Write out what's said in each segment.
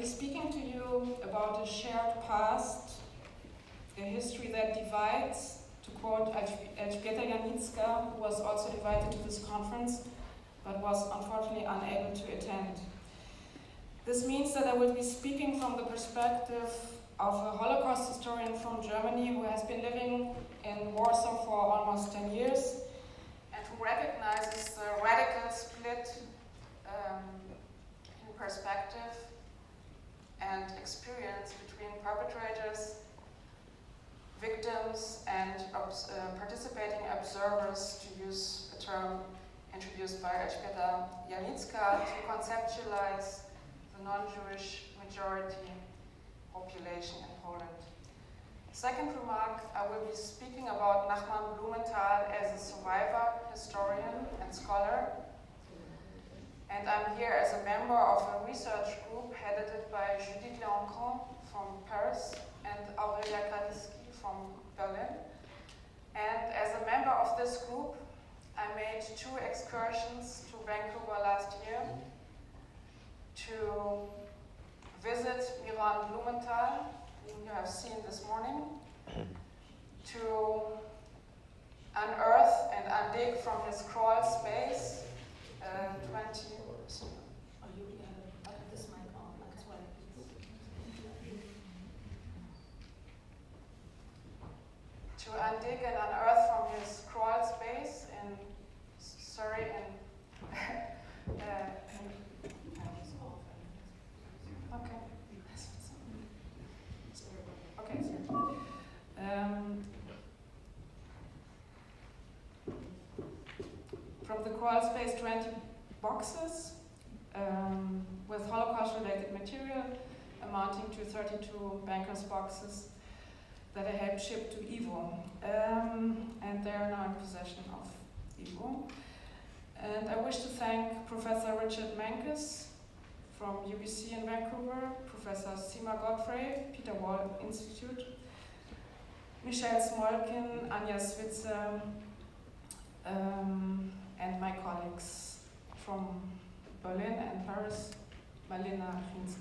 be speaking to you about a shared past, a history that divides, to quote Elżbieta Janicka, who was also invited to this conference, but was unfortunately unable to attend. This means that I will be speaking from the perspective of a Holocaust historian from Germany who has been living in Warsaw for almost 10 years and who recognizes the radical split in perspective and experience between perpetrators, victims, and participating observers, to use a term introduced by Elżbieta Janicka, to conceptualize the non-Jewish majority population in Poland. Second remark, I will be speaking about Nachman Blumental as a survivor, historian, and scholar. And I'm here as a member of a research group headed by Judith Leoncon from Paris and Aurelia Kaliski from Berlin. And as a member of this group, I made 2 excursions to Vancouver last year to visit Miran Blumental, whom you have seen this morning, to unearth and undig from his crawl space 20 years. This mic on as well. To undig and unearth from his crawl space in Surrey and from the crawl space 20 boxes with Holocaust-related material amounting to 32 bankers' boxes that I helped ship to YIVO. And they are now in possession of YIVO. And I wish to thank Professor Richard Menkes from UBC in Vancouver, Professor Sima Godfrey, Peter Wall Institute, Michelle Smolkin, Anja Switzer, and my colleagues from Berlin and Paris, Marlena Hinz.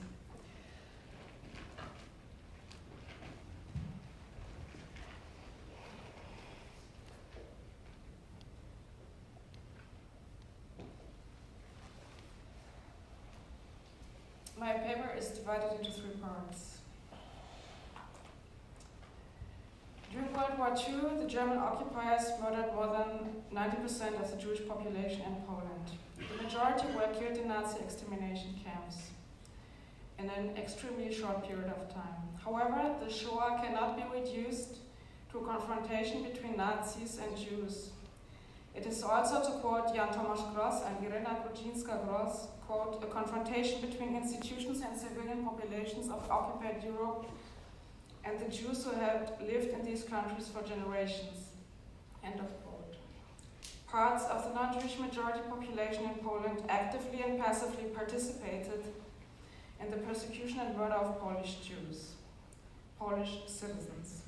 My paper is divided into 3 parts. During World War II, the German occupiers murdered more than 90% of the Jewish population in Poland. The majority were killed in Nazi extermination camps in an extremely short period of time. However, the Shoah cannot be reduced to a confrontation between Nazis and Jews. It is also, to quote Jan Tomasz Gross and Irena Grudzińska-Gross, quote, a confrontation between institutions and civilian populations of occupied Europe and the Jews who had lived in these countries for generations, end of quote. Parts of the non-Jewish majority population in Poland actively and passively participated in the persecution and murder of Polish Jews, Polish citizens.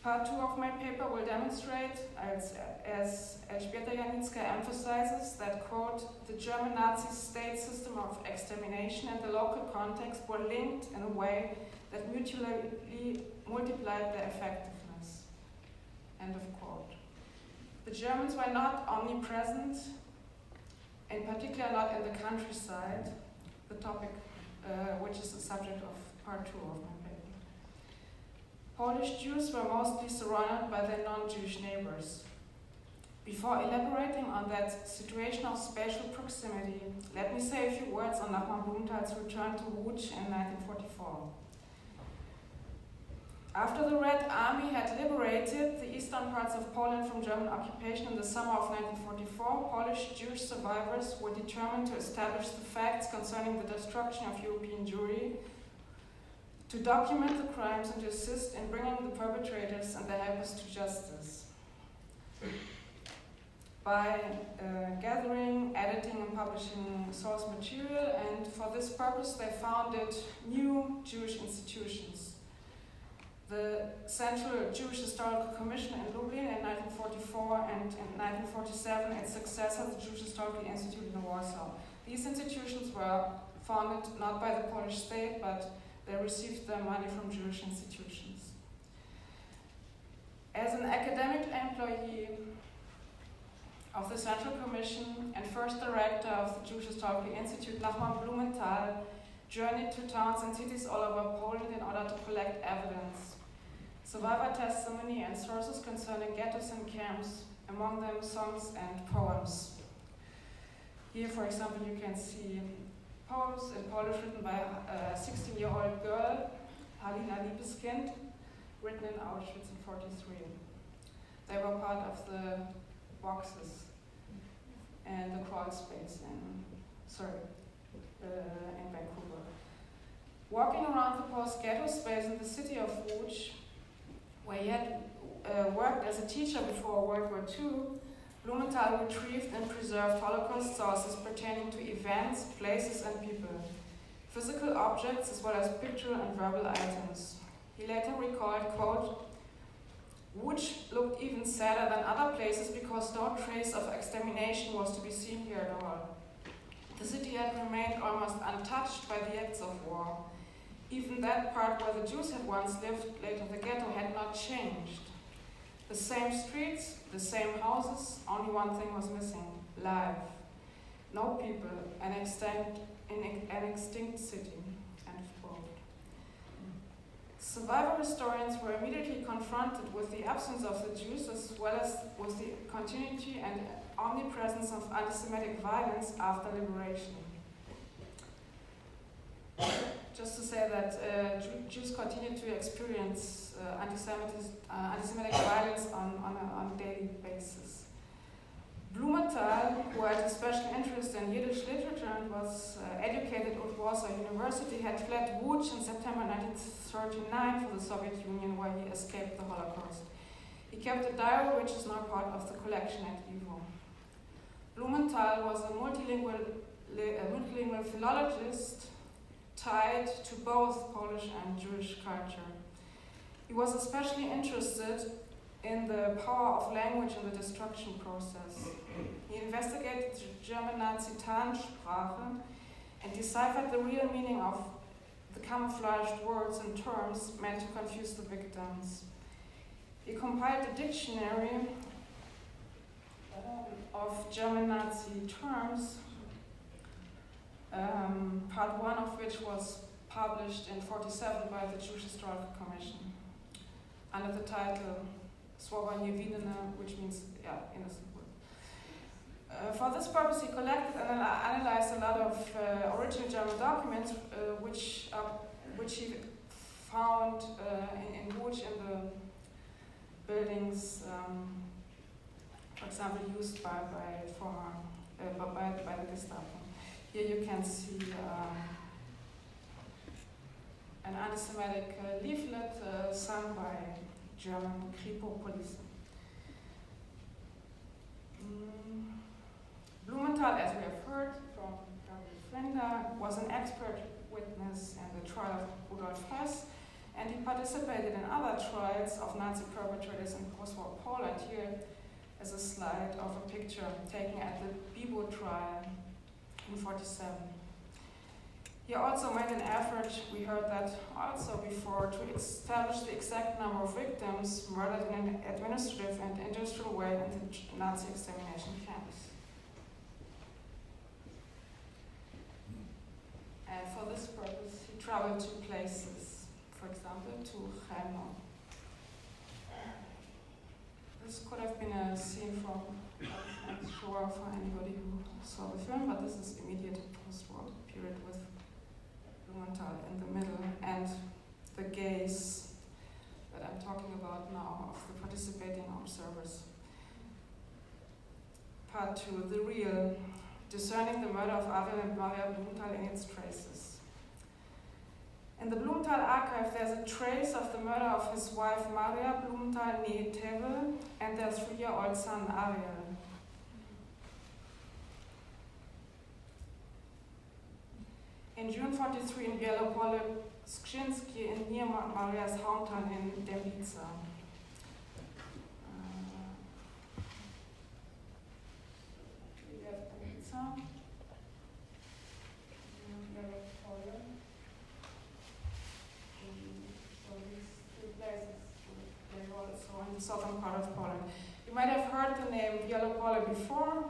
Part 2 of my paper will demonstrate, as Elżbieta Janicka emphasizes, that, quote, the German Nazi state system of extermination and the local context were linked in a way that mutually multiplied their effectiveness, end of quote. The Germans were not omnipresent, in particular not in the countryside, the topic which is the subject of part 2 of my paper. Polish Jews were mostly surrounded by their non-Jewish neighbors. Before elaborating on that situation of spatial proximity, let me say a few words on Nachman Blumental's return to Łódź in 1944. After the Red Army had liberated the eastern parts of Poland from German occupation in the summer of 1944, Polish Jewish survivors were determined to establish the facts concerning the destruction of European Jewry, to document the crimes and to assist in bringing the perpetrators and their helpers to justice. By gathering, editing, and publishing source material, and for this purpose they founded new Jewish institutions. The Central Jewish Historical Commission in Lublin in 1944 and in 1947 its successor, the Jewish Historical Institute in Warsaw. These institutions were funded not by the Polish state, but they received their money from Jewish institutions. As an academic employee of the Central Commission and first director of the Jewish Historical Institute, Nachman Blumental journeyed to towns and cities all over Poland in order to collect evidence, survivor testimony, and sources concerning ghettos and camps, among them songs and poems. Here, for example, you can see poems in Polish written by a 16-year-old girl, Halina Liebeskind, written in Auschwitz in 1943. They were part of the boxes and the crawl space in Vancouver. Walking around the post-ghetto space in the city of Łódź, where he had worked as a teacher before World War II, Blumental retrieved and preserved Holocaust sources pertaining to events, places, and people, physical objects as well as picture and verbal items. He later recalled, quote, "Łódź looked even sadder than other places because no trace of extermination was to be seen here at all. The city had remained almost untouched by the acts of war. Even that part where the Jews had once lived, later the ghetto, had not changed. The same streets, the same houses, only one thing was missing: life. No people, an extinct city." End quote. Survivor historians were immediately confronted with the absence of the Jews as well as with the continuity and omnipresence of anti-Semitic violence after liberation. Just to say that Jews continue to experience anti-Semitic violence on a daily basis. Blumental, who had a special interest in Yiddish literature and was educated at Warsaw University, had fled Łódź in September 1939 for the Soviet Union, where he escaped the Holocaust. He kept a diary which is now part of the collection at YIVO. Blumental was a multilingual philologist tied to both Polish and Jewish culture. He was especially interested in the power of language in the destruction process. He investigated the German Nazi Tarnsprache and deciphered the real meaning of the camouflaged words and terms meant to confuse the victims. He compiled a dictionary of German Nazi terms, part one of which was published in 1947 by the Jewish Historical Commission under the title Słowa niewinne, which means innocent word. For this purpose, he collected and analyzed a lot of original German documents, which he found in Łódź in the buildings, for example, used by the Gestapo. Here you can see an anti-Semitic leaflet sung by German Kripo police. Blumental, as we have heard from Frenda, was an expert witness in the trial of Rudolf Hess, and he participated in other trials of Nazi perpetrators in post-war Poland. Here is a slide of a picture taken at the YIVO trial in 1947. He also made an effort, we heard that also before, to establish the exact number of victims murdered in an administrative and industrial way in the Nazi extermination camps. And for this purpose, he traveled to places, for example, to Chełm. This could have been a scene from Shoah for anybody who saw the film, but this is immediate post-war period with Blumental in the middle, and the gaze that I'm talking about now of the participating observers. Part 2, the real, discerning the murder of Adel and Maria Blumental and its traces. In the Blumental archive, there's a trace of the murder of his wife Maria Blumental, née Tevel, and their 3-year-old son Ariel. In June 1943 in Bielopole, Skrzynski near Maria's hometown in Dębica. We have Dębica. southern part of Poland. You might have heard the name Wielopole before,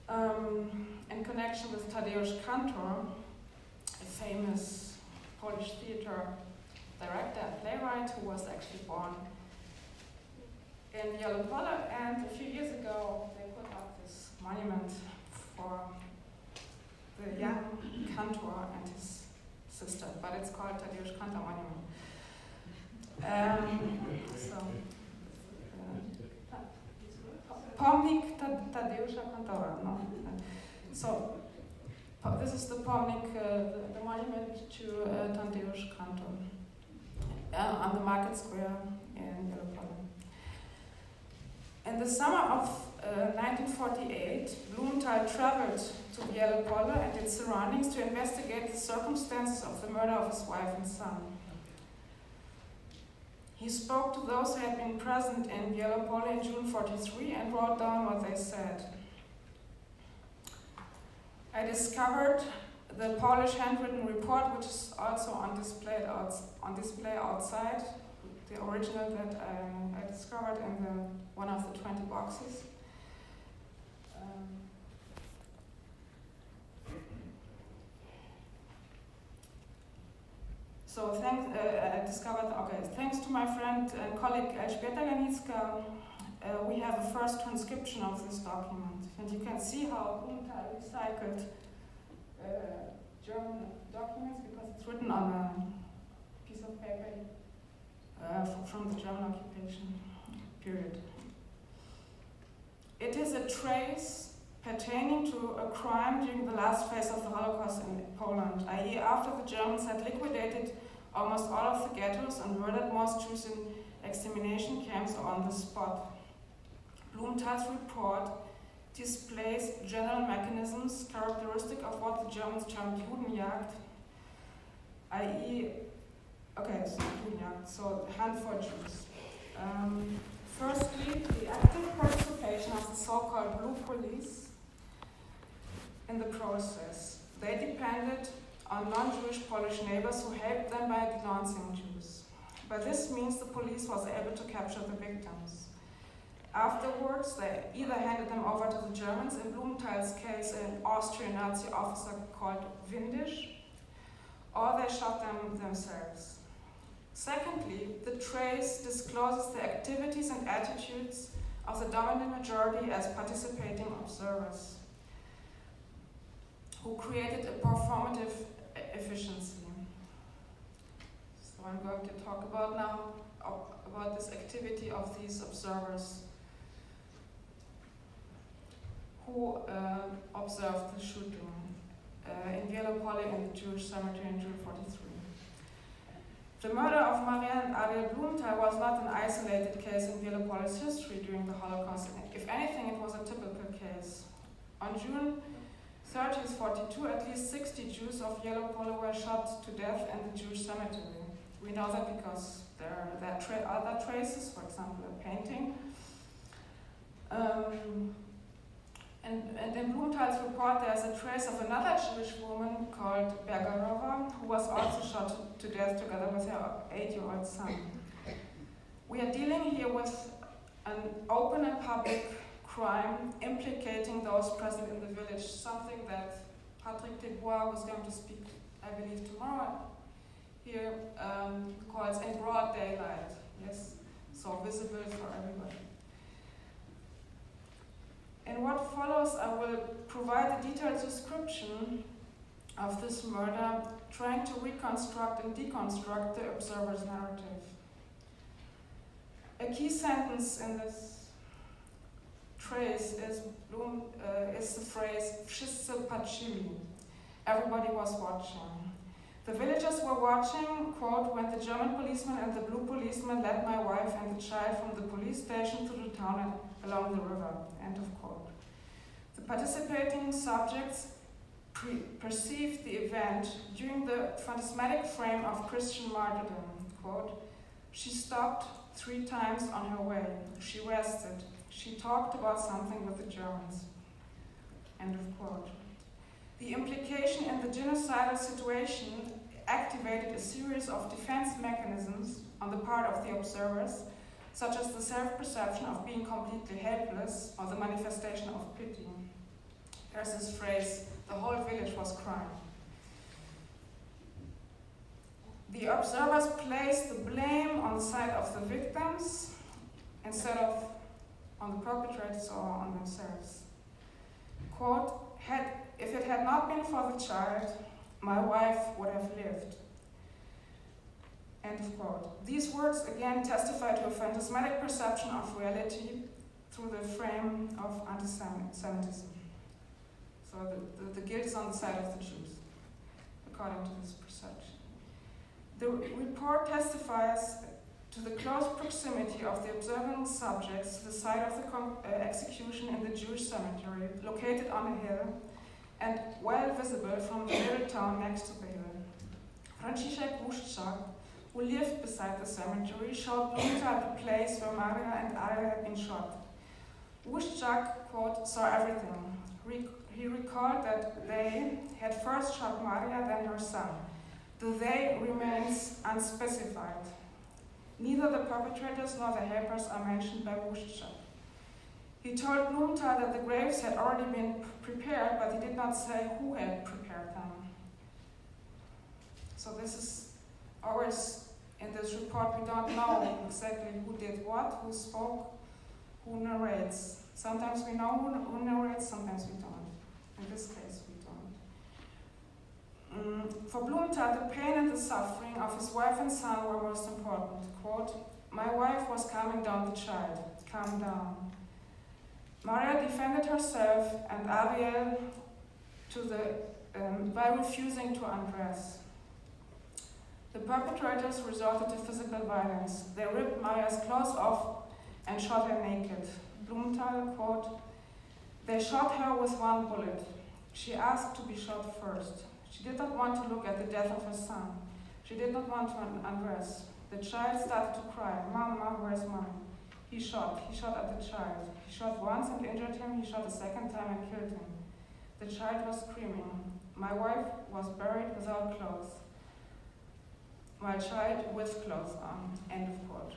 in connection with Tadeusz Kantor, a famous Polish theater director and playwright who was actually born in Wielopole, and a few years ago they put up this monument for the young Kantor and his sister, but it's called Tadeusz Kantor Monument. Pomnik Tadeusza Kantora. No. So this is the pomnik, the monument to Tadeusz Kantor on the market square in Wielopole. In the summer of 1948, Blumental traveled to Wielopole and its surroundings to investigate the circumstances of the murder of his wife and son. He spoke to those who had been present in Wielopole in June 1943 and wrote down what they said. I discovered the Polish handwritten report, which is also on display outside, the original that I discovered in one of the 20 boxes. So I discovered, thanks to my friend and colleague Elżbieta Janicka, we have a first transcription of this document. And you can see how Blumental recycled German documents because it's written on a piece of paper from the German occupation period. It is a trace pertaining to a crime during the last phase of the Holocaust in Poland, i.e. after the Germans had liquidated almost all of the ghettos and murdered most Jews in extermination camps on the spot. Blumental's report displays general mechanisms characteristic of what the Germans termed Judenjagd, i.e. Judenjagd, so hunt for Jews. Firstly, the active participation of the so-called blue police in the process. They depended on non-Jewish Polish neighbors who helped them by denouncing Jews. By this means, the police was able to capture the victims. Afterwards, they either handed them over to the Germans, in Blumental's case, an Austrian Nazi officer called Windisch, or they shot them themselves. Secondly, the trace discloses the activities and attitudes of the dominant majority as participating observers, who created a performative efficiency. So I'm going to talk about now about this activity of these observers who observed the shooting in Wielopole in the Jewish cemetery in June 1943. The murder of Maria and Ariel Blumental was not an isolated case in Wielopole's history during the Holocaust. If anything, it was a typical case. On June 30th, 1942, at least 60 Jews of Wielopole were shot to death in the Jewish cemetery. We know that because there are other traces, for example, a painting. And in Blumental's report, there's a trace of another Jewish woman called Bergerova, who was also shot to death together with her 8-year-old son. We are dealing here with an open and public crime implicating those present in the village, something that Patrick Desbois was going to speak, I believe, tomorrow here, calls in broad daylight, yes, so visible for everybody. In what follows, I will provide a detailed description of this murder, trying to reconstruct and deconstruct the observer's narrative. A key sentence in this trace is the phrase "Wszyscy patrzyli." Everybody was watching. The villagers were watching, quote, when the German policeman and the blue policeman led my wife and the child from the police station to the town and along the river, end of quote. The participating subjects perceived the event during the phantasmatic frame of Christian martyrdom, quote, she stopped 3 times on her way, she rested, she talked about something with the Germans, end of quote. The implication in the genocidal situation activated a series of defense mechanisms on the part of the observers, such as the self-perception of being completely helpless or the manifestation of pity. There's this phrase, the whole village was crying. The observers placed the blame on the side of the victims instead of on the perpetrators or on themselves. Quote, if it had not been for the child, my wife would have lived. End of quote. These words again testify to a phantasmatic perception of reality through the frame of antisemitism. So the guilt is on the side of the Jews, according to this perception. The report testifies to the close proximity of the observing subjects to the site of the execution in the Jewish cemetery, located on a hill and well visible from the little town next to the hill. Franciszek Łuszczak, who lived beside the cemetery, showed Blumental the place where Maria and Ariel had been shot. Łuszczak, quote, saw everything. He recalled that they had first shot Maria, then her son. The they remains unspecified. Neither the perpetrators nor the helpers are mentioned by Łuszczak. He told Blumental that the graves had already been prepared, but he did not say who had prepared them. So this is always, in this report, we don't know exactly who did what, who spoke, who narrates. Sometimes we know who narrates, sometimes we don't. In this case, we don't. For Blumental, the pain and the suffering of his wife and son were most important. Quote, my wife was calming down the child. Calm down. Maria defended herself and Ariel by refusing to undress. The perpetrators resorted to physical violence. They ripped Maria's clothes off and shot her naked. Blumental, quote, they shot her with one bullet. She asked to be shot first. She did not want to look at the death of her son. She did not want to undress. The child started to cry, Mama, where's mine? He shot at the child. He shot once and injured him. He shot a second time and killed him. The child was screaming. My wife was buried without clothes. My child with clothes on. End of quote.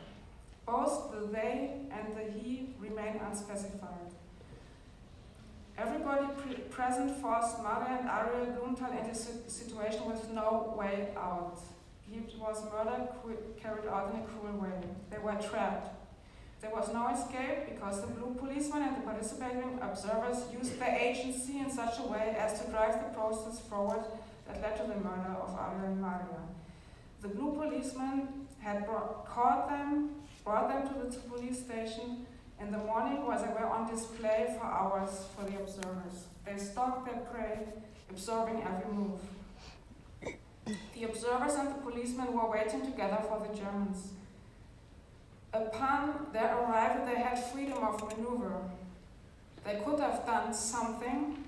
Both the they and the he remain unspecified. Everybody present forced Maria and Ariel Blumental into a situation with no way out. He was murdered, carried out in a cruel way. They were trapped. There was no escape because the blue policemen and the participating observers used their agency in such a way as to drive the process forward that led to the murder of Ariel and Maria. The blue policemen had brought them to the police station in the morning while they were on display for hours for the observers. They stalked their prey, observing every move. The observers and the policemen were waiting together for the Germans. Upon their arrival, they had freedom of maneuver. They could have done something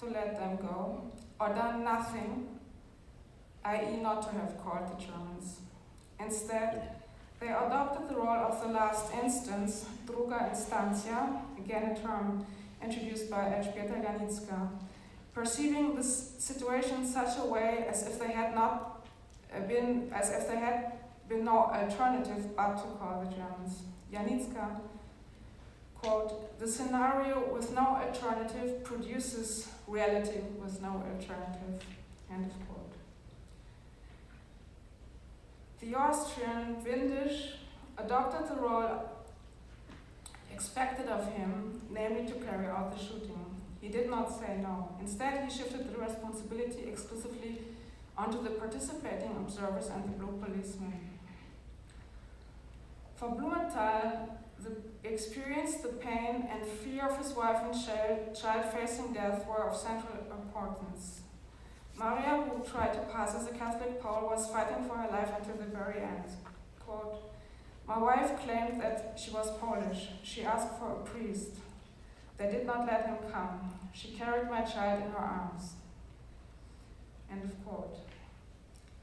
to let them go, or done nothing, i.e. not to have called the Germans. Instead, they adopted the role of the last instance, druga instancja, again a term introduced by Elżbieta Janicka, perceiving this situation in such a way as if there had been no alternative but to call the Germans. Janicka, quote, the scenario with no alternative produces reality with no alternative, end of quote. The Austrian Windisch adopted the role expected of him, namely to carry out the shooting. He did not say no. Instead, he shifted the responsibility exclusively onto the participating observers and the blue policemen. For Blumental, the experience, the pain, and fear of his wife and child facing death were of central importance. Maria, who tried to pass as a Catholic Pole, was fighting for her life until the very end. Quote, my wife claimed that she was Polish. She asked for a priest. They did not let him come. She carried my child in her arms. End of quote.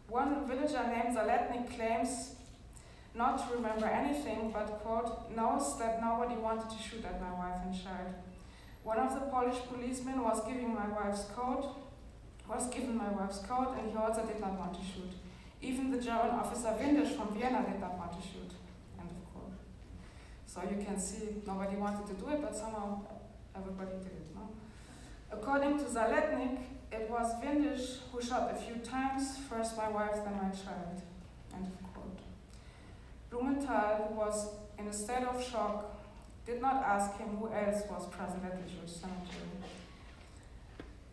One villager named Zaletnik claims not to remember anything, but, quote, knows that nobody wanted to shoot at my wife and child. One of the Polish policemen was given my wife's coat, and he also did not want to shoot. Even the German officer Windisch from Vienna did not want to shoot. End of quote. So you can see nobody wanted to do it, but somehow everybody did it. No? According to Zascianek, it was Windisch who shot a few times, first my wife, then my child. End of quote. Blumental, who was in a state of shock, did not ask him who else was present at the Jewish cemetery.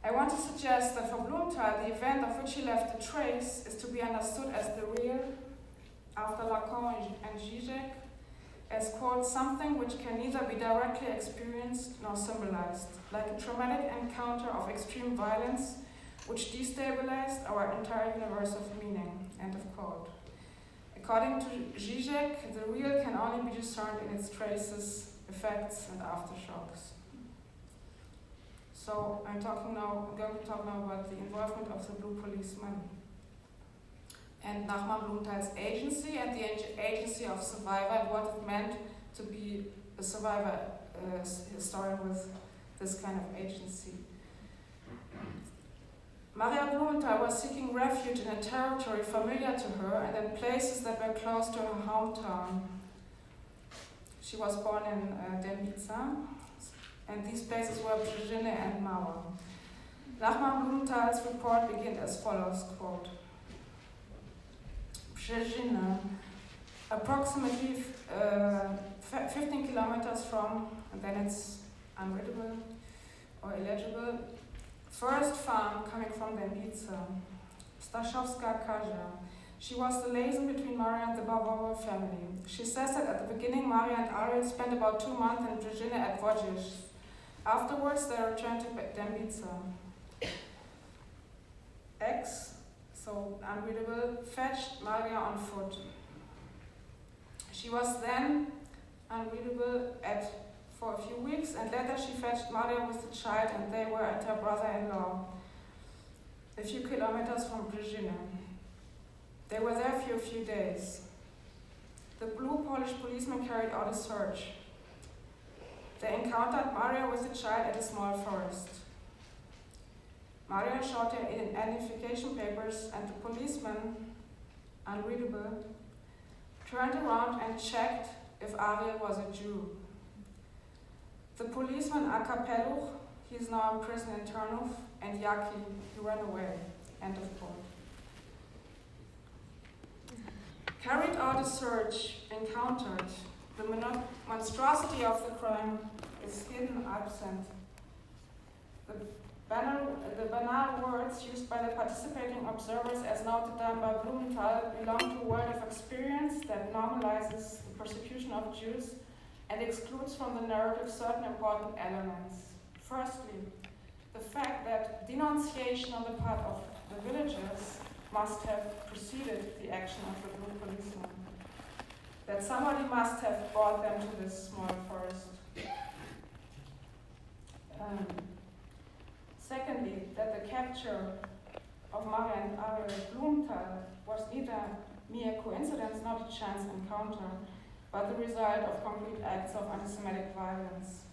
I want to suggest that for Blumental, the event of which he left a trace is to be understood as the real, after Lacan and Zizek, as, quote, something which can neither be directly experienced nor symbolized, like a traumatic encounter of extreme violence which destabilized our entire universe of meaning, end of quote. According to Zizek, the real can only be discerned in its traces, effects, and aftershocks. So I'm going to talk now about the involvement of the blue policeman and Nachman Blumental's agency and the agency of survivor and what it meant to be a survivor historian with this kind of agency. Maria Blumental was seeking refuge in a territory familiar to her and in places that were close to her hometown. She was born in Dębica, and these places were Brzeżyny and Mauer. Nachman Blumental's report begins as follows, quote, Brzeżyny, approximately 15 kilometers from, and then it's unreadable or illegible, first farm coming from Dębica, Staszowska Kazia. She was the liaison between Maria and the Bauer family. She says that at the beginning, Maria and Ariel spent about 2 months in Brzeżyny at Wojciech. Afterwards, they returned to Dębica. X, so unreadable, fetched Maria on foot. She was then unreadable for a few weeks, and later she fetched Maria with the child, and they were at her brother-in-law, a few kilometers from Brzeżyny. They were there for a few days. The blue Polish policeman carried out a search. They encountered Maria with the child at a small forest. Maria showed her identification papers, and the policeman, unreadable, turned around and checked if Ariel was a Jew. The policeman, Akapeluch, he is now in prison in Turnov, and Yaki, he ran away. End of quote. Carried out a search, encountered. The monstrosity of the crime is hidden, absent. The banal words used by the participating observers, as noted down by Blumental, belong to a world of experience that normalizes the persecution of Jews and excludes from the narrative certain important elements. Firstly, the fact that denunciation on the part of the villagers must have preceded the action of the blue policeman. That somebody must have brought them to this small forest. Secondly, that the capture of Maria and Ariel Blumental was neither mere coincidence, not a chance encounter, but the result of concrete acts of antisemitic violence.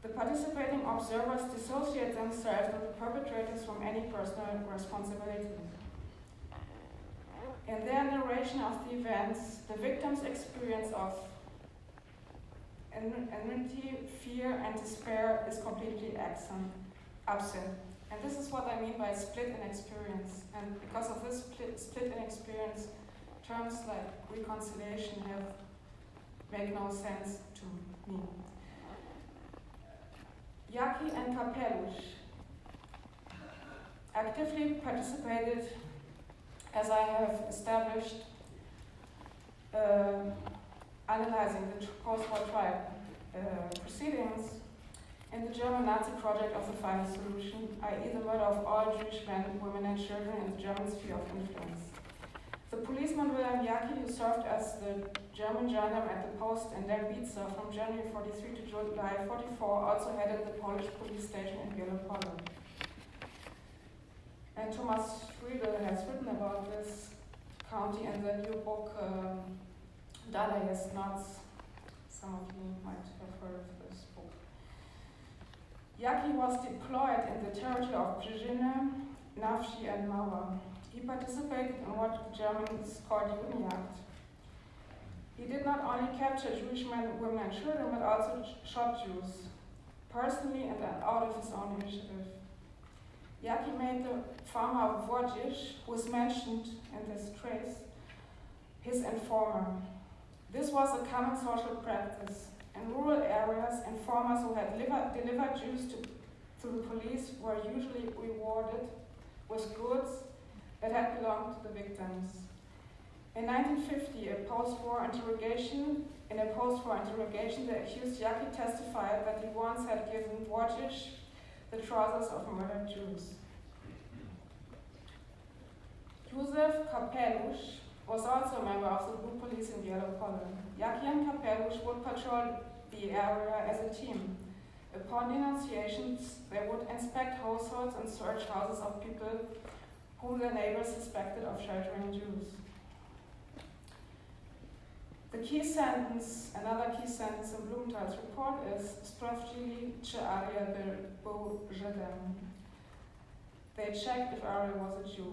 The participating observers dissociate themselves with the perpetrators from any personal responsibility. In their narration of the events, the victims' experience of enmity, fear, and despair is completely absent. And this is what I mean by split in experience. And because of this split in experience, terms like reconciliation make no sense to me. Yaki and Kapeluch actively participated, as I have established, analyzing the post-war trial proceedings in the German Nazi project of the final solution, i.e. the murder of all Jewish men, women, and children in the German sphere of influence. The policeman Wilhelm Yaki, who served as the German gendarme at the post in Dębica from January 43 to July 44, also headed the Polish police station in Bielopole. And Thomas Friedel has written about this county in the new book, Dadaist Knots. Some of you might have heard of this book. Yaki was deployed in the territory of Brzeżyny, Navshi, and Mauer. He participated in what the Germans called Judenjagd. He did not only capture Jewish men, women, and children, but also shot Jews, personally and out of his own initiative. Yaki made the farmer Wojciech, who is mentioned in this trace, his informer. This was a common social practice. In rural areas, informers who had delivered Jews to the police were usually rewarded with goods that had belonged to the victims. In 1950, in a post-war interrogation, the accused Yaki testified that he once had given Wojciech the trousers of murdered Jews. Józef Kapelusz was also a member of the Blue Police in Yellow Collar. Yaki and Kapelusz would patrol the area as a team. Upon denunciations, they would inspect households and search houses of people whom their neighbors suspected of sheltering Jews. The key sentence, another key sentence in Blumental's report is Sprawdzili, czy Ariel był Żydem. They checked if Ariel was a Jew.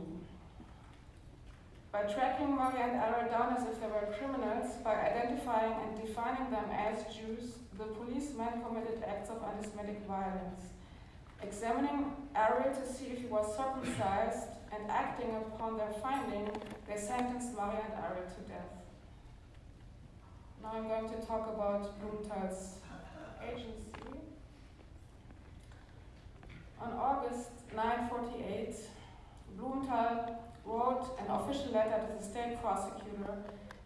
By tracking Maria and Ariel down as if they were criminals, by identifying and defining them as Jews, the policemen committed acts of antisemitic violence. Examining Ariel to see if he was circumcised and acting upon their finding, they sentenced Maria and Ariel to death. Now I'm going to talk about Blumental's agency. On August 948, Blumental wrote an official letter to the state prosecutor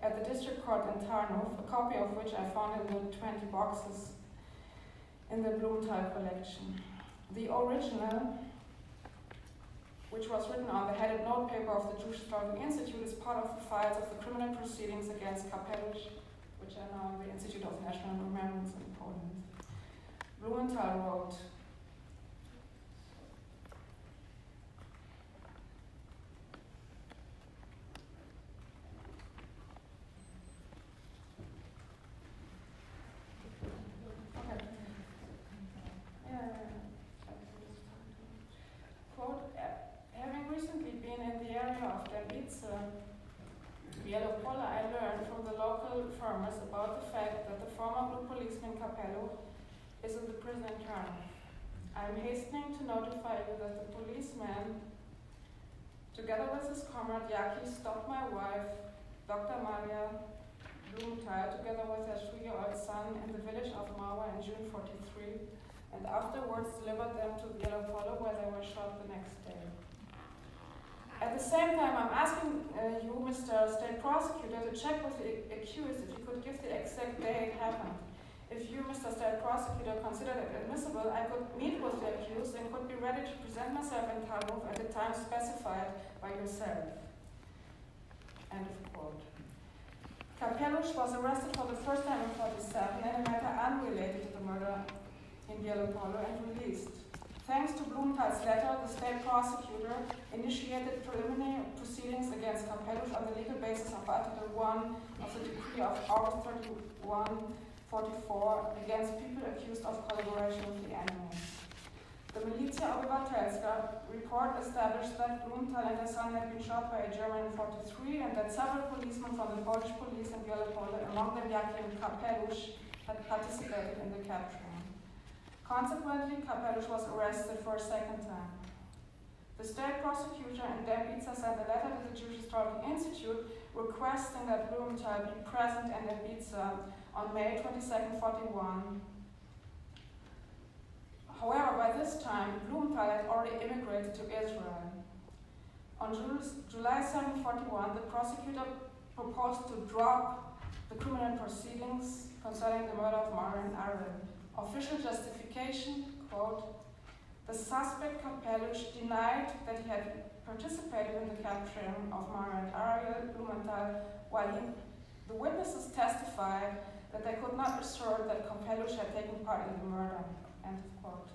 at the district court in Tarnów, a copy of which I found in the 20 boxes in the Blumental collection. The original, which was written on the headed notepaper of the Jewish Historical Institute, is part of the files of the criminal proceedings against Kapelusz, which are now in the Institute of National Remembrance in Poland. Blumental wrote, quote, having recently been in the area of Dębice, Yellow Pola, I learned from the local farmers about the fact that the former blue policeman Kapelusz is in the prison in Tarnów. I am hastening to notify you that the policeman, together with his comrade Yaki, stopped my wife, Dr. Maria Blumental, together with her 3-year-old son in the village of Mauer in June 43, and afterwards delivered them to the Yellow Polo, where they were shot the next day. At the same time, I'm asking you, Mr. State Prosecutor, to check with the accused if you could give the exact day it happened. If you, Mr. State Prosecutor, consider it admissible, I could meet with the accused and could be ready to present myself in Tarnów at the time specified by yourself. End of quote. Kapelusz was arrested for the first time in 1947 in a matter unrelated to the murder in Yellow Polo and released. Thanks to Blumental's letter, the state prosecutor initiated preliminary proceedings against Kapelusz on the legal basis of Article 1 of the decree of August 31, 44 against people accused of collaboration with the enemy. The Militia Obywatelska report established that Blumental and his son had been shot by a German in 1943 and that several policemen from the Polish police in Yellow Polo, among them Yaki and Kapelusz, had participated in the capturing. Consequently, Kapelusz was arrested for a second time. The state prosecutor in Dębice sent a letter to the Jewish Historical Institute requesting that Blumental be present in Dębice on May 22, 1941. However, by this time, Blumental had already immigrated to Israel. On July 7, 1941, the prosecutor proposed to drop the criminal proceedings concerning the murder of Maria and Ariel. Official justification, quote, the suspect Kapelusz denied that he had participated in the capturing of Maria and Ariel Blumental, while the witnesses testified that they could not assert that Kapelusz had taken part in the murder, end of quote.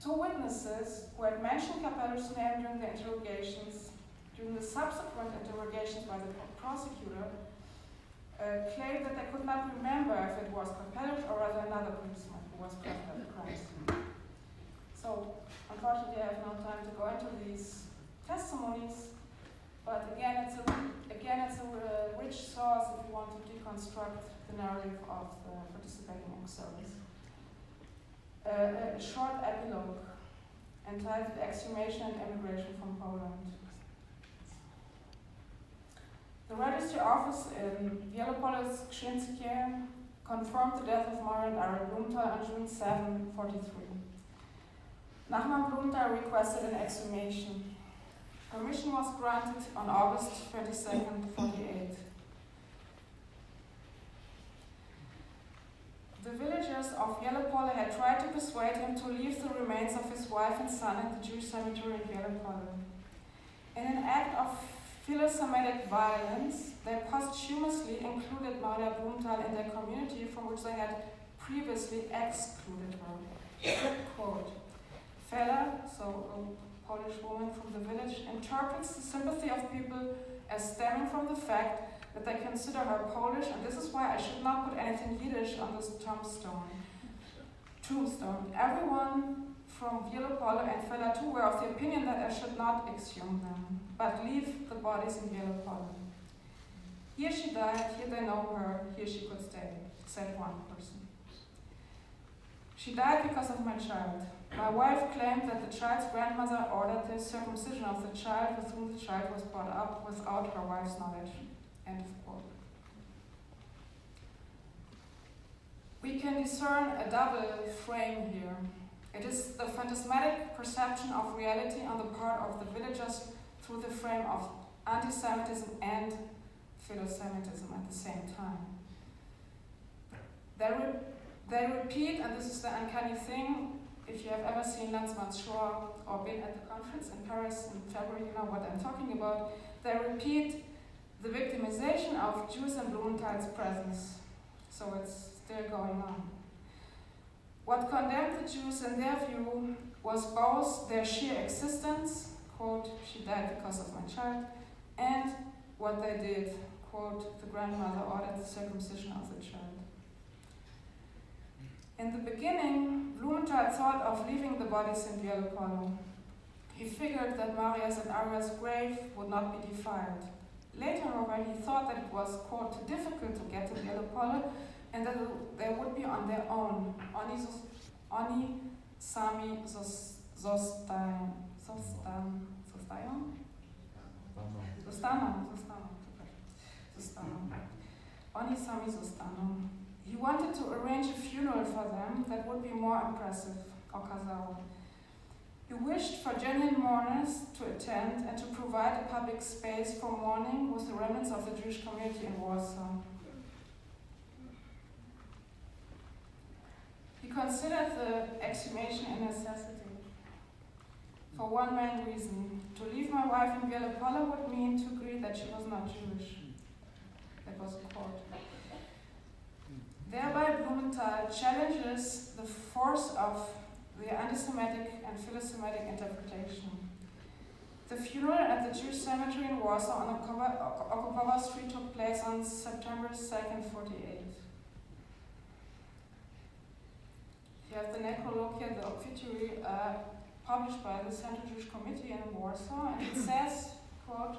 Two witnesses who had mentioned Kapelusz's name during the interrogations, during the subsequent interrogations by the prosecutor, claimed that they could not remember if it was Kapelusz or rather another policeman who was present at the crime scene. So, unfortunately, I have no time to go into these testimonies, but again, it's a rich source thoughts if you want to deconstruct the narrative of the participating ex-service. A short epilogue entitled Exhumation and Emigration from Poland. The registry office in Wielopole-Skrzyńskie confirmed the death of Maria and Ira Blumental on June 7, 1943. Nachman Blumental requested an exhumation. Permission was granted on August 22, 1948. The villagers of Wielopole had tried to persuade him to leave the remains of his wife and son at the Jewish cemetery in Wielopole. In an act of philo-Semitic violence, they posthumously included Maria Blumental in their community from which they had previously excluded her. Quote, Fela, so a Polish woman from the village, interprets the sympathy of people as stemming from the fact that they consider her Polish, and this is why I should not put anything Yiddish on this tombstone. Everyone from Wielopole and Fela too were of the opinion that I should not exhume them, but leave the bodies in Wielopole. Here she died, here they know her, here she could stay, said one person. She died because of my child. My wife claimed that the child's grandmother ordered the circumcision of the child with whom the child was brought up without her wife's knowledge. End of quote. We can discern a double frame here. It is the phantasmatic perception of reality on the part of the villagers through the frame of antisemitism and philo-Semitism at the same time. They repeat, and this is the uncanny thing, if you have ever seen Nachman's Shoah or been at the conference in Paris in February, you know what I'm talking about. They repeat the victimization of Jews in Blumental's presence. So it's still going on. What condemned the Jews in their view was both their sheer existence, quote, she died because of my child, and what they did, quote, the grandmother ordered the circumcision of the child. In the beginning, Blumental thought of leaving the bodies in Wielopole. He figured that Maria's and Aria's grave would not be defiled. Later, however, he thought that it was, quote, too difficult to get to Wielopole and that they would be on their own. Oni sami zostaną. Oni sami zostaną. He wanted to arrange a funeral for them that would be more impressive, okazało. He wished for genuine mourners to attend and to provide a public space for mourning with the remnants of the Jewish community in Warsaw. He considered the exhumation a necessity. For one main reason, to leave my wife in Wielopole would mean to agree that she was not Jewish. That was a quote. Thereby, Blumental challenges the force of the antisemitic and philo-Semitic interpretation. The funeral at the Jewish cemetery in Warsaw on Okupowa Street took place on September 2nd, 1948. You have the necrologue here, the obituary, published by the Central Jewish Committee in Warsaw, and it says, quote,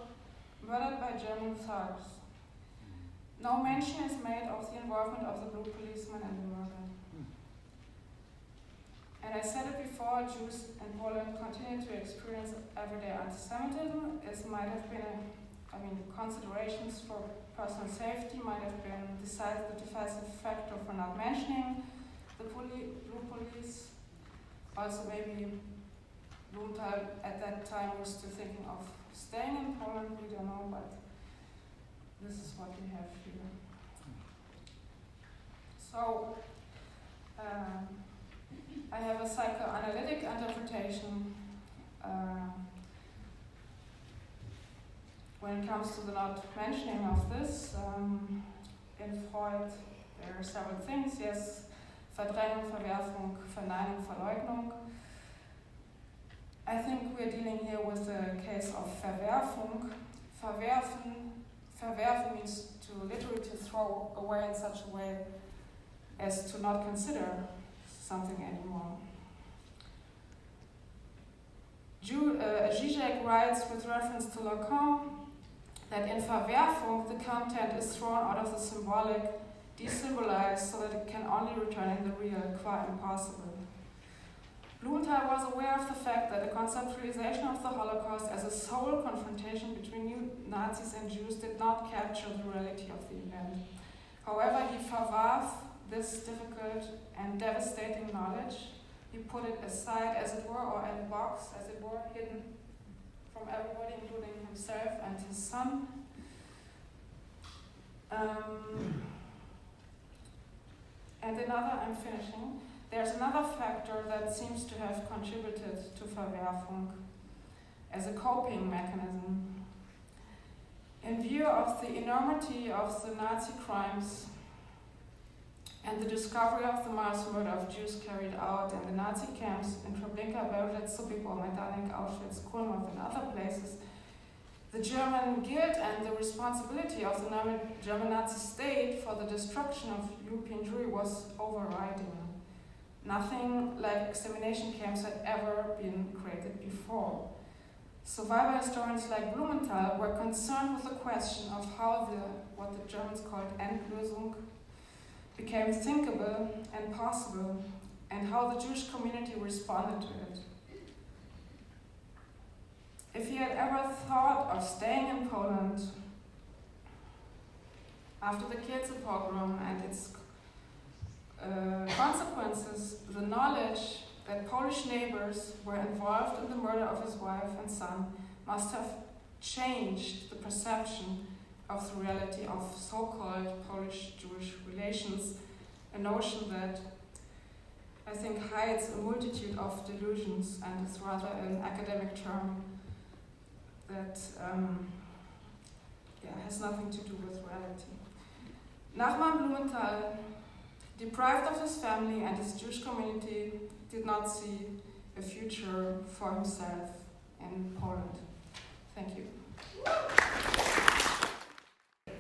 murdered by German thugs. No mention is made of the involvement of the blue policeman in the murder. And I said it before, Jews in Poland continue to experience everyday antisemitism. It might have been, considerations for personal safety might have been the decisive factor for not mentioning the blue police. Also maybe Blumental at that time was still thinking of staying in Poland, we don't know, but this is what we have here. So, I have a psychoanalytic interpretation when it comes to the not mentioning of this. In Freud, there are several things. Yes, Verdrängung, Verwerfung, Verneinung, Verleugnung. I think we're dealing here with the case of Verwerfung. Verwerfen means to literally to throw away in such a way as to not consider something anymore. Zizek writes with reference to Lacan, that in Verwerfung the content is thrown out of the symbolic, desymbolized, so that it can only return in the real, qua impossible. Blumental was aware of the fact that the conceptualization of the Holocaust as a sole confrontation between Nazis and Jews did not capture the reality of the event. However, he verwarf this difficult and devastating knowledge. He put it aside, as it were, or in a box, as it were, hidden from everybody, including himself and his son. And I'm finishing. There's another factor that seems to have contributed to Verwerfung as a coping mechanism. In view of the enormity of the Nazi crimes and the discovery of the mass murder of Jews carried out in the Nazi camps in Treblinka, Belgrade, Sobibor, Majdanek, Auschwitz, Kulmov, and other places, the German guilt and the responsibility of the German Nazi state for the destruction of European Jewry was overriding. Nothing like extermination camps had ever been created before. Survivor historians like Blumental were concerned with the question of how what the Germans called Endlösung became thinkable and possible, and how the Jewish community responded to it. If he had ever thought of staying in Poland after the Kielce pogrom and its consequences, the knowledge that Polish neighbors were involved in the murder of his wife and son must have changed the perception of the reality of so-called Polish-Jewish relations, a notion that I think hides a multitude of delusions and is rather an academic term that has nothing to do with reality. Nachman Blumental, deprived of his family and his Jewish community, did not see a future for himself in Poland. Thank you.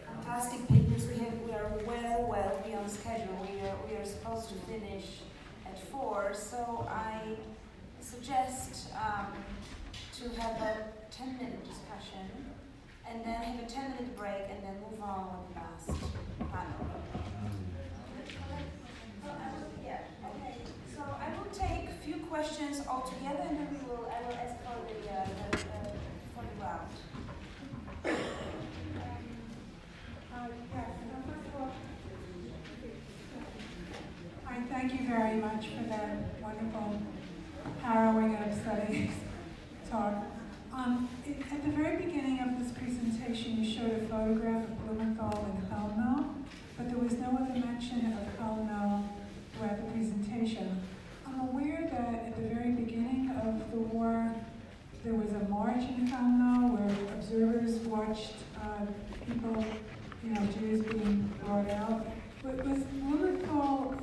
Fantastic papers. We are well beyond schedule. We are supposed to finish at 4, so I suggest to have a 10-minute discussion and then have a 10-minute break and then move on with the last panel. So I will take a few questions all together and then I will ask for the round. Thank you very much for that wonderful, harrowing and upsetting talk. At the very beginning of this presentation, you showed a photograph of Blumental and Chelmno, but there was no other mention of Chelmno throughout the presentation. I'm aware that at the very beginning of the war, there was a march in Chelmno where observers watched people, Jews being brought out. But was Blumental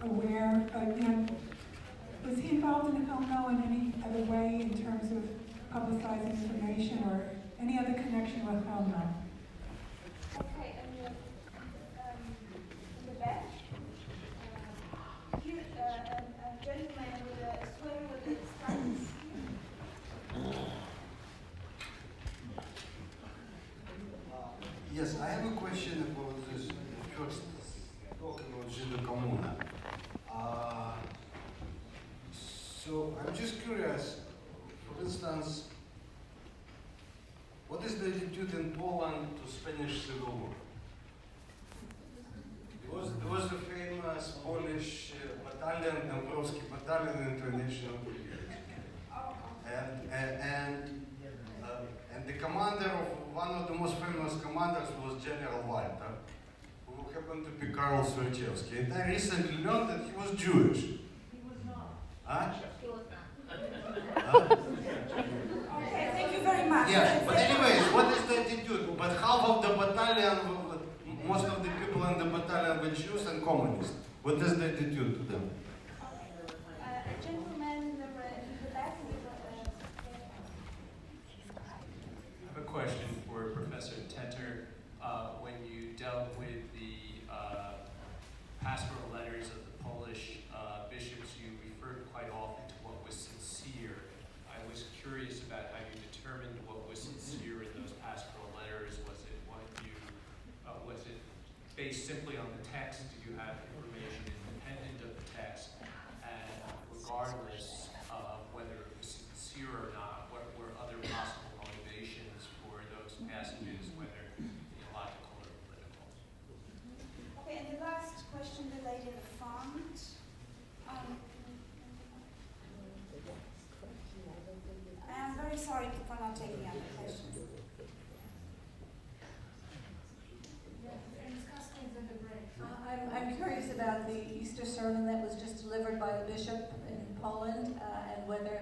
aware, was he involved in Chelmno in any other way in terms of publicizing information or any other connection with Chelmno? Okay, in the back, here, a gentleman with a sweater with a stripes. Yes, I have a question about this first talk about Żydokomuna. So I'm just curious, for instance, what is the attitude in Poland to Spanish Civil War? There was a famous Polish battalion, Dąbrowski battalion international period. And the commander of one of the most famous commanders was General Walter, who happened to be Karl Swerchewski. And I recently learned that he was Jewish. He was not. Huh? He was not. Okay, thank you very much. Yes, but anyways, what is the attitude? But half of the battalion, most of the people in the battalion were Jews and communists. What is the attitude to them? A gentleman in the back. I have a question for Professor Tenter. When you dealt with the pastoral letters of the Polish bishops, you referred quite often to what was sincere. I was curious about how you determined what was sincere in those pastoral simply on the text? Do you have information independent of the text? And regardless of whether it was sincere or not, what were other possible motivations for those passages, whether theological or political? Okay, and the last question, the lady in the front. I am very sorry for not taking other questions. I'm curious about the Easter sermon that was just delivered by the bishop in Poland, and whether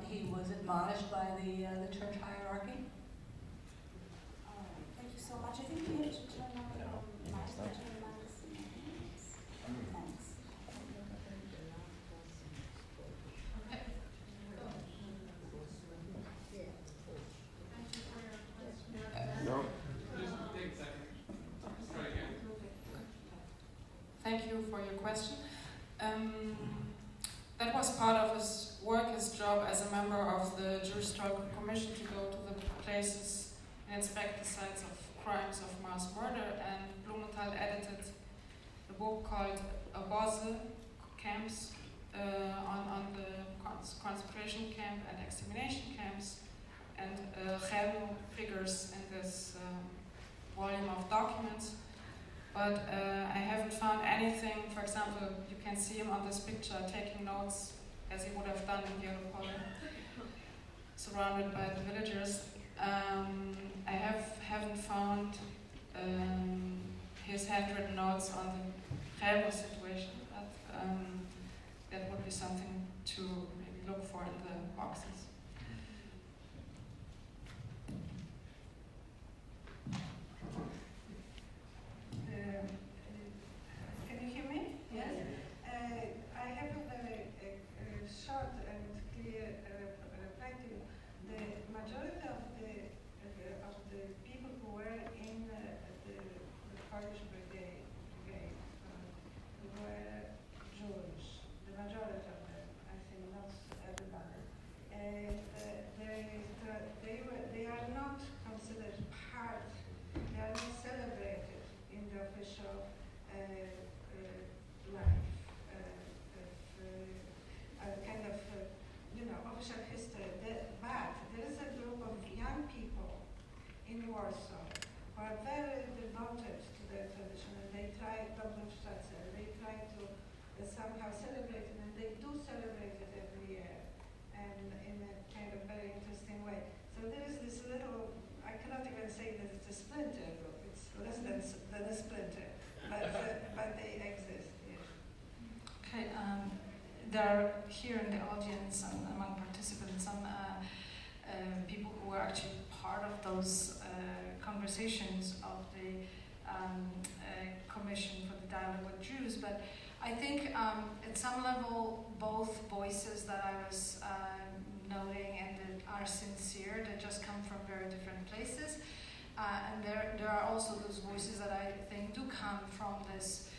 he was admonished by the church hierarchy. All right, thank you so much. I think we have to turn on the mic. Thanks. Thank you for your question. That was part of his work, his job as a member of the Jewish Historical Commission to go to the places and inspect the sites of crimes of mass murder. And Blumental edited a book called Obozy, Camps, on the concentration camp and extermination camps. And YIVO figures in this volume of documents. But I haven't found anything. For example, you can see him on this picture taking notes as he would have done in Yellow Poland, surrounded by the villagers. I haven't found his handwritten notes on the YIVO situation, but that would be something to maybe look for in the boxes. Can you hear me? Yes. I have a short and clear reply to you. The majority of the people who were in the Polish brigade were Jewish. The majority of them, I think, not everybody. And they are not considered part. They are not celebrated in the official life, kind of, official history. But there is a group of young people in Warsaw who are very devoted to their tradition, and they try to somehow celebrate it, and they do celebrate it every year, and in a kind of very interesting way. So there is this little, I cannot even say that it's a splinter group, it's less than a splinter, but they exist, yes. Okay, there are here in the audience and among participants some people who were actually part of those conversations of the Commission for the Dialogue with Jews, but I think at some level both voices that I was noting and that are sincere, that just come from very different places. And there are also those voices that I think do come from this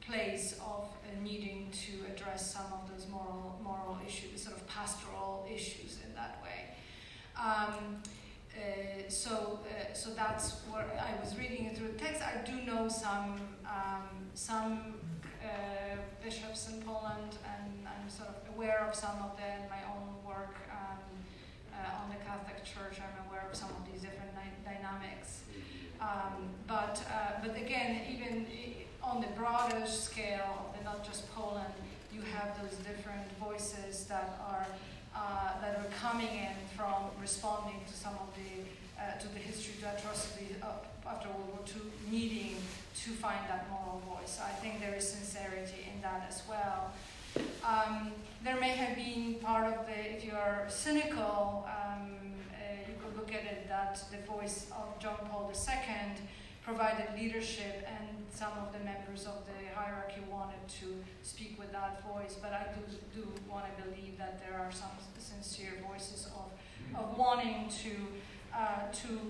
place of needing to address some of those moral issues, sort of pastoral issues in that way. So that's what I was reading through the text. I do know some bishops in Poland, and I'm sort of aware of some of them in my own work on the Catholic Church. I'm aware of some of these different dynamics. But again, even on the broader scale, and not just Poland, you have those different voices that are coming in from responding to some of the history, the atrocities after World War II, needing to find that moral voice. So I think there is sincerity in that as well. There may have been part of if you are cynical, you could look at it that the voice of John Paul II provided leadership, and some of the members of the hierarchy wanted to speak with that voice. But I do want to believe that there are some sincere voices of wanting to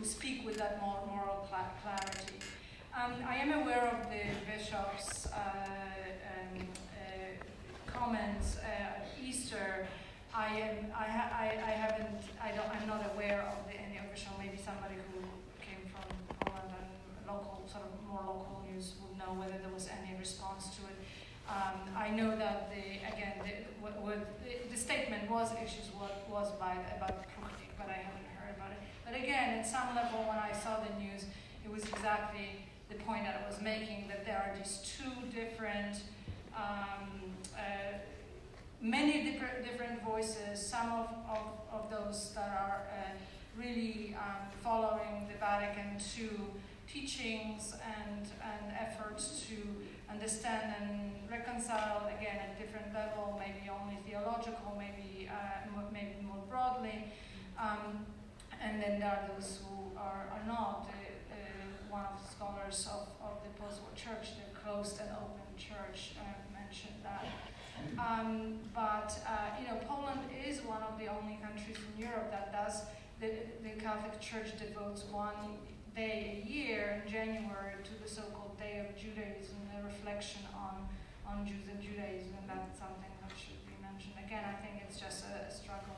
speak with that moral clarity. I am aware of the bishop's comments at Easter. I'm not aware of any official, maybe somebody who came from Poland and local sort of I know that the statement was issued was about cruelty, but I haven't heard about it. But again, at some level, when I saw the news, it was exactly the point that I was making, that there are these two different, many different voices, some of those that are really following the Vatican II teachings and efforts to understand and reconcile, again, at different level, maybe only theological, maybe more broadly. And then there are those who are not. One of the scholars of the post-war church, the closed and open church, mentioned that. Poland is one of the only countries in Europe that does, the Catholic Church devotes one day a year in January to the so-called Day of Judaism, a reflection on Jews and Judaism, and that's something that should be mentioned. Again, I think it's just a struggle